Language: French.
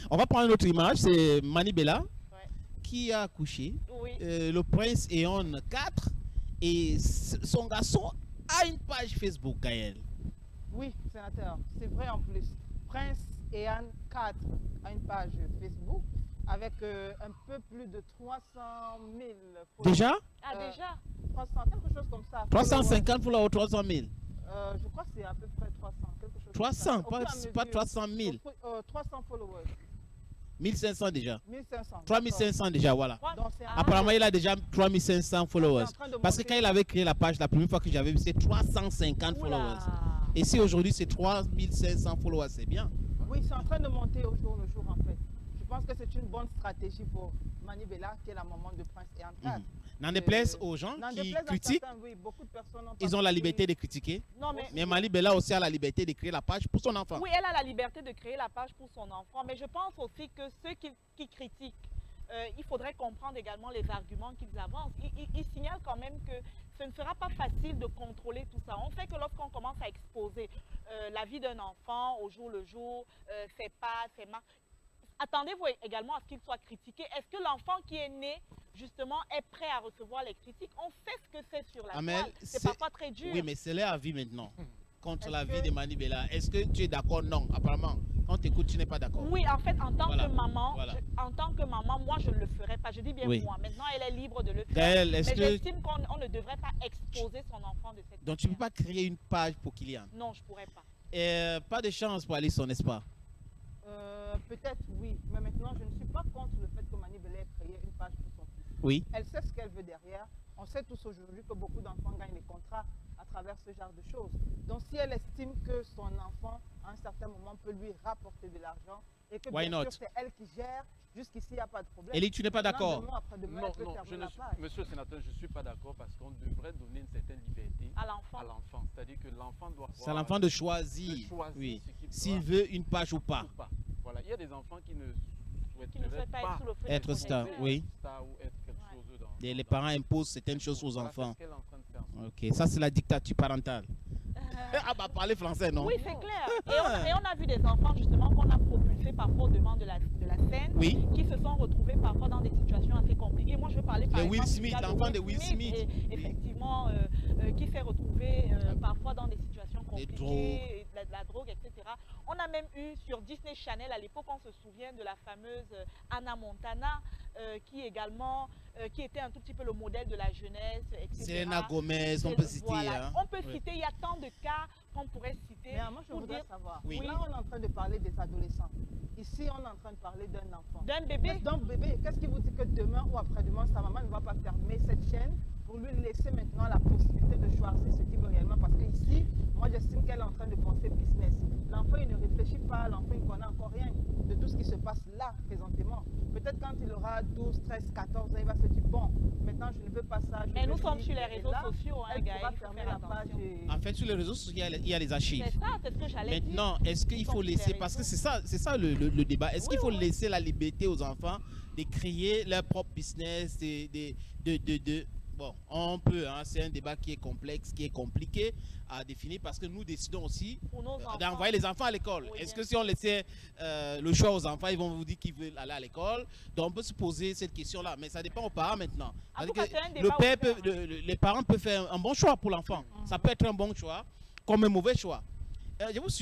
On va prendre une autre image, c'est Manibela Ouais. qui a accouché. Oui. Le prince Eon 4 et son garçon a une page Facebook, Gaël. Oui, sénateur, c'est vrai en plus. Prince Ean 4 a une page Facebook avec un peu plus de 300 000 followers. Déjà Ah, déjà 300, quelque chose comme ça. 350 pour la 300 000. Je crois que c'est à peu près 300, quelque chose 300, comme ça. pas 300 000. 300 followers. 1500 déjà. 1500. 3500 déjà, voilà. Donc, c'est Apparemment, il a déjà 3500 followers. en train de Parce que monter. quand il avait créé la page, la première fois que j'avais vu, c'est 350 followers. Et si aujourd'hui c'est 3500 followers, c'est bien. Oui, c'est en train de monter au jour le jour en fait. Je pense que c'est une bonne stratégie pour Manibela, qui est la maman de Prince Ean 4. N'en déplaise aux gens N'en qui déplaise à critiquent, certains, oui, beaucoup de personnes ont ils ont la liberté de critiquer. Non, Mais Manibela aussi a la liberté de créer la page pour son enfant. Oui, elle a la liberté de créer la page pour son enfant, mais je pense aussi que ceux qui critiquent, il faudrait comprendre également les arguments qu'ils avancent. Ils signalent quand même que ce ne sera pas facile de contrôler tout ça. On fait que lorsqu'on commence à exposer la vie d'un enfant au jour le jour, ses pas, ses marques, attendez-vous également à ce qu'il soit critiqué. Est-ce que l'enfant qui est né, justement, est prêt à recevoir les critiques? On sait ce que c'est sur la toile. C'est parfois très dur. Oui, mais c'est leur vie maintenant. Contre la vie que- de Manibela. Est-ce que tu es d'accord? Non, apparemment. Quand tu écoutes, tu n'es pas d'accord. Oui, en fait, en tant Voilà. que maman, Voilà. en tant que maman, moi, je ne le ferai pas. Je dis bien Oui. moi. Maintenant, elle est libre de le faire. Gaël, Mais est-ce que... j'estime qu'on ne devrait pas exposer son enfant de cette Donc tu ne peux manière. pas créer une page pour Kylian. Non, je ne pourrais pas. Pas de chance pour Alisson, n'est-ce pas? Peut-être oui, mais maintenant je ne suis pas contre le fait que Manibela ait créé une page pour son fils. Oui. Elle sait ce qu'elle veut derrière. On sait tous aujourd'hui que beaucoup d'enfants gagnent des contrats à travers ce genre de choses. Donc si elle estime que son enfant, à un certain moment, peut lui rapporter de l'argent et que Why bien not? sûr c'est elle qui gère, jusqu'ici il n'y a pas de problème. Elie, tu n'es pas d'accord? Demain, après-demain, Non, elle peut non, fermer je ne la suis, page. monsieur le sénateur, je ne suis pas d'accord parce qu'on devrait donner une certaine liberté À l'enfant. C'est-à-dire que l'enfant doit C'est à l'enfant de choisir, oui, ce qu'il s'il doit veut une page ou pas. ou pas. Voilà, il y a des enfants qui ne Qui ne souhaitent pas être sous le feu Être de star, projecteur. oui. star ou être quelque Ouais. chose dans... Les parents imposent certaines choses aux Voilà, enfants. c'est ce qu'elle est en train de faire. Ok, ça c'est la dictature parentale. Ah bah parler français, non? Oui, c'est clair. Et on a vu des enfants justement qu'on a propulsés parfois au devant de la scène, Oui. qui se sont retrouvés parfois dans des situations assez compliquées. Moi, je veux parler par De Will exemple du Smith, cas l'enfant de Will Smith. et Oui. effectivement, qui s'est retrouvé parfois dans des situations compliquées, drogues. et de la drogue, etc. On a même eu sur Disney Channel, à l'époque, on se souvient de la fameuse Hannah Montana, qui également, qui était un tout petit peu le modèle de la jeunesse, etc. Selena Gomez, on peut citer. Voilà. Hein. On peut Oui. citer, il y a tant de cas qu'on pourrait citer. Mais moi je pour voudrais dire savoir, Oui. là on est en train de parler des adolescents. Ici on est en train de parler d'un enfant. d'un bébé. Donc bébé, qu'est-ce qui vous dit que demain ou après-demain, sa maman ne va pas fermer cette chaîne pour lui laisser maintenant la possibilité de choisir ce qu'il veut réellement? Parce qu'ici, moi j'estime qu'elle est en train de penser business. L'enfant il ne réfléchit pas, l'enfant il ne connaît encore rien de tout ce qui se passe là présentement. Peut-être quand il aura 12, 13, 14 ans, il va se dire bon, maintenant je ne veux pas ça. Mais nous sommes sur les réseaux sociaux, hein, elle Gaël, pourra il faut fermer faire la page attention. et... En fait, sur les réseaux sociaux, il y a les archives. C'est ça, c'est ce que j'allais dire. Maintenant, est-ce qu'il Ils faut sont sur laisser, les parce que réseaux. c'est ça le débat, est-ce qu'il faut oui. laisser la liberté aux enfants de créer leur propre business, bon, on peut, hein, c'est un débat qui est complexe, qui est compliqué à définir parce que nous décidons aussi Pour nos enfants. d'envoyer les enfants à l'école. Oui, Est-ce bien que si on laissait le choix aux enfants, ils vont vous dire qu'ils veulent aller à l'école? Donc on peut se poser cette question-là, mais ça dépend aux parents maintenant. En tout C'est-à-dire cas, c'est un que débat ouvert, les parents peuvent faire un bon choix pour l'enfant. Ça peut être un bon choix comme un mauvais choix. Je vous suis